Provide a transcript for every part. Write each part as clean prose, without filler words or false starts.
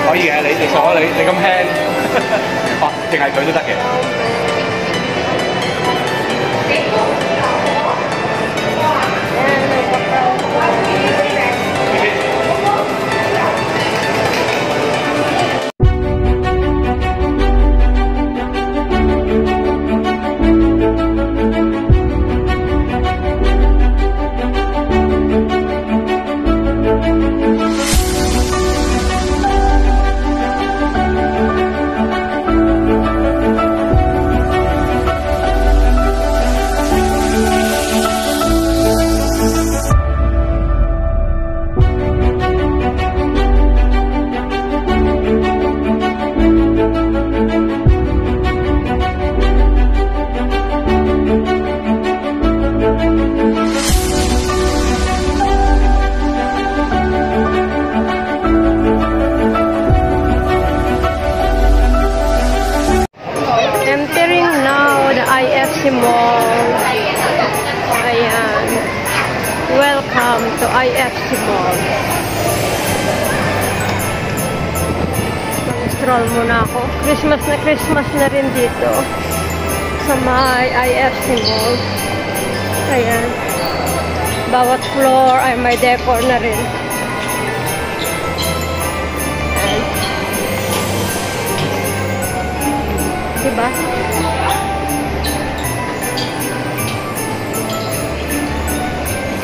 可以嘅，你傻你咁輕，哦，淨係佢都得嘅。Ayan. Welcome to IFC Mall. Mag-stroll muna ako. Christmas na rin dito sa may IFC Mall. Ayan. Bawat floor ay may decor na rin. Ayan. Diba?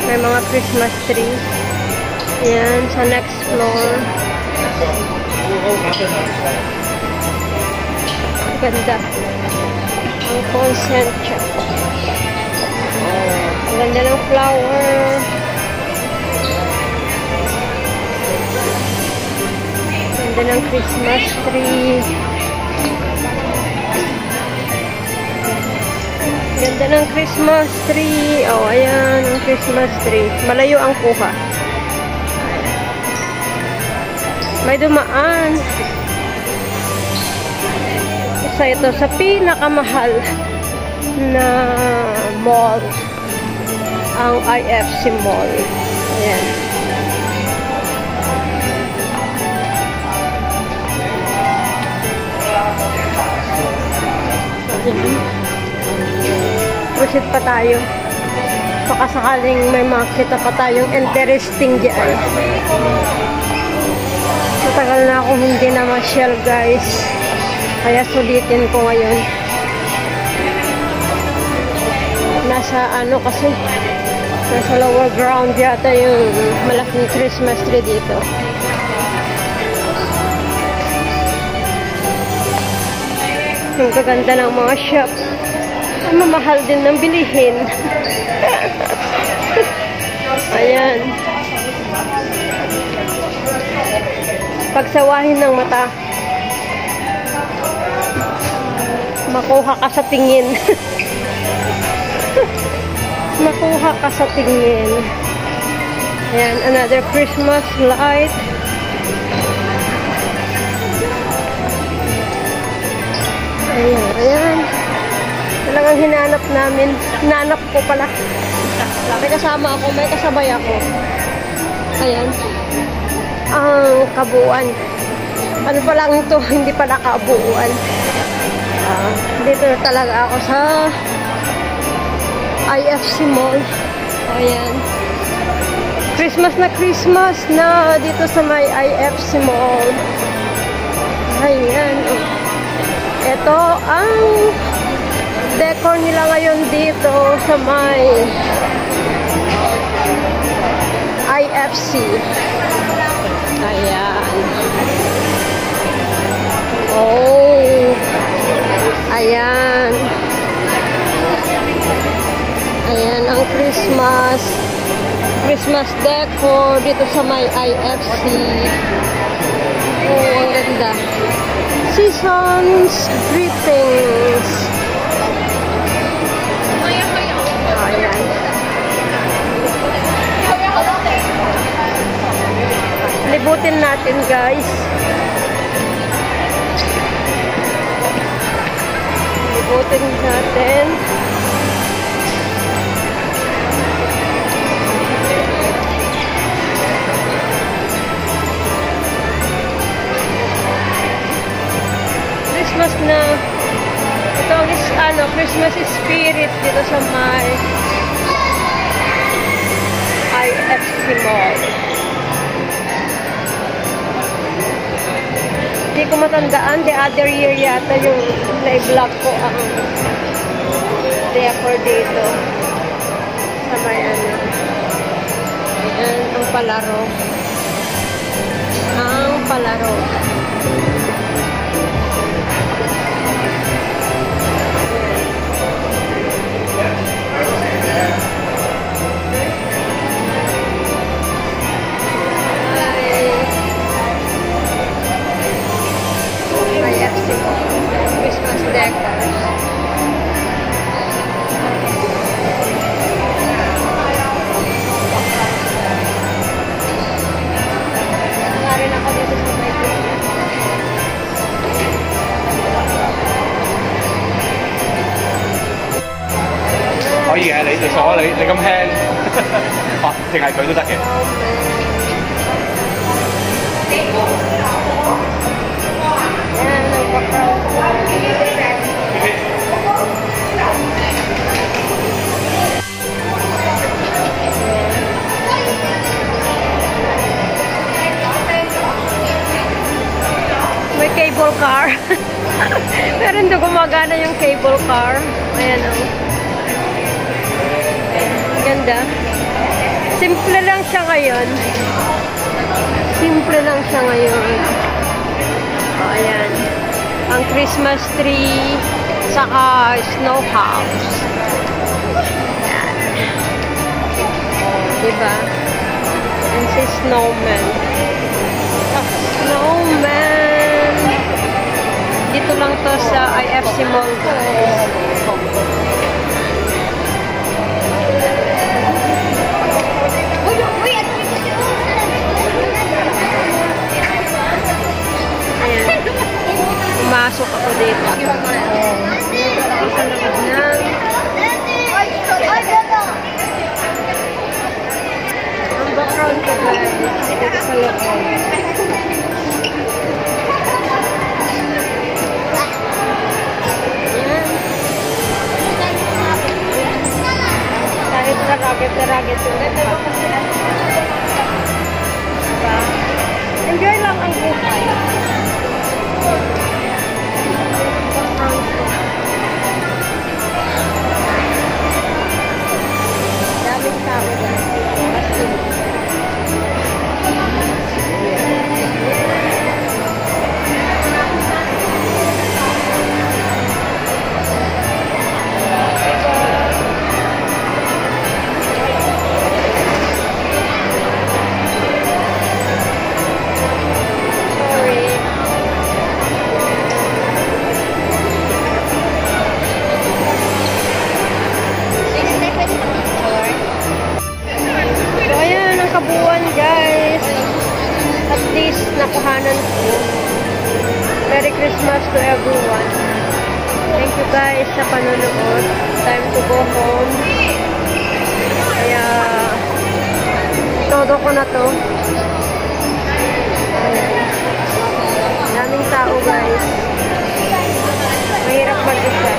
May mga Christmas tree. Ayan, sa next floor. Ganda. Ang concentra. Ang ganda ng flower. Ganda ng Christmas tree. Ganda ng Christmas tree. Oh, ayan, ang Christmas tree. Malayo ang kuha. May dumaan. Isa ito sa pinakamahal na mall. Ang IFC Mall. Ayan. Proceed pa tayo. Baka sakaling may makita pa tayong interesting diyan. Matagal na akong hindi na ma-shell, guys. Kaya sulitin ko ngayon. Nasa ano kasi, nasa lower ground yata yung malaking Christmas tree dito. Ang gaganda ng mga shop. Ang mamahal din ng bilihin. Ayan. Pagsawahin ng mata. Makuha ka sa tingin. Makuha ka sa tingin. Ayan, another Christmas light. Ayan, ayan. Talagang hinanap namin. Hinanap ko pala. May kasama ako, may kasabay ako. Ayan. Ang kabuuan. Ano pa lang ito, hindi pala kabuuan. Dito na talaga ako sa IFC Mall. Ayan. Christmas na dito sa may IFC Mall. Ayan. Ito ang decor nila ngayon dito sa may IFC. Ayan. Oh. Ayan. Ayan ang Christmas decor dito sa may IFC. Oh, ang ganda. Seasons greetings. Ayan. Libutin natin, guys. Libutin natin. Christmas na. Ito ang Christmas spirit dito sa may IFC Mall. Hindi ko matandaan. The other year yata yung na-vlog ko ang decor dito. Sa may Ayan, ang palaro. Ang palaro. Christmas decors. Narin ako dito sa may可以嘅，你就坐你咁輕，哦，淨係佢都得嘅。Ayan, nagpa-crown. May cable car. Pero hindi gumagana yung cable car. Ayan o. Ganda. Simple lang siya ngayon. Simple lang siya ngayon. O, ayan. Ang Christmas tree, saka snow house. Ayan. O, diba? Yan si snowman. Snowman. Dito lang to sa IFC Mall, guys. Pumasok ako dito. Ang background ko guys, dito sa loob. Ayan. Kahit ragit-ragit yung diba? Enjoy lang ang buhay. Daming tao guys. Nakuhanan ko. Merry Christmas to everyone. Thank you guys sa panonood. Time to go home. Kaya todo ko na to. Daming tao guys. Mahirap mag-isa.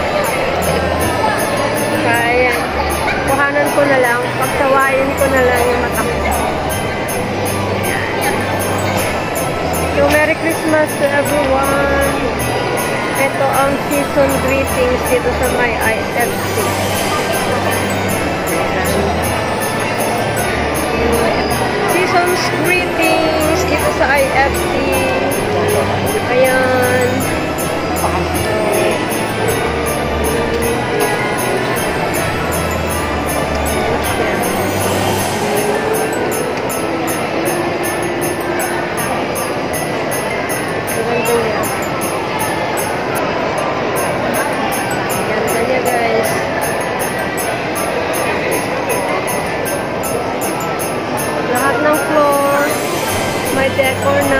Kaya kuhanan ko na lang. Pagtawain ko na lang yung mata ko. So, Merry Christmas to everyone. Ito ang season greetings dito sa my IFC. Season's greetings dito sa IFC. Ayan. Decor na.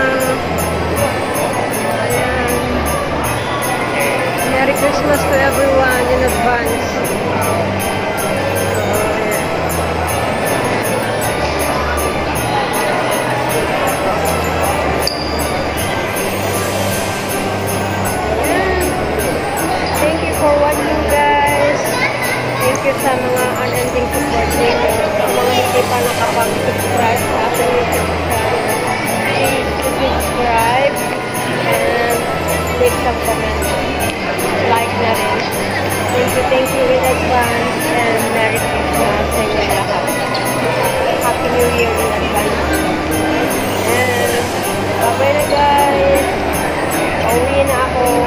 leave some comment. Like na rin. Thank you in advance and Merry Christmas sa inyo lahat. Happy New Year in advance. And bye-bye na guys. Pauwi na ako.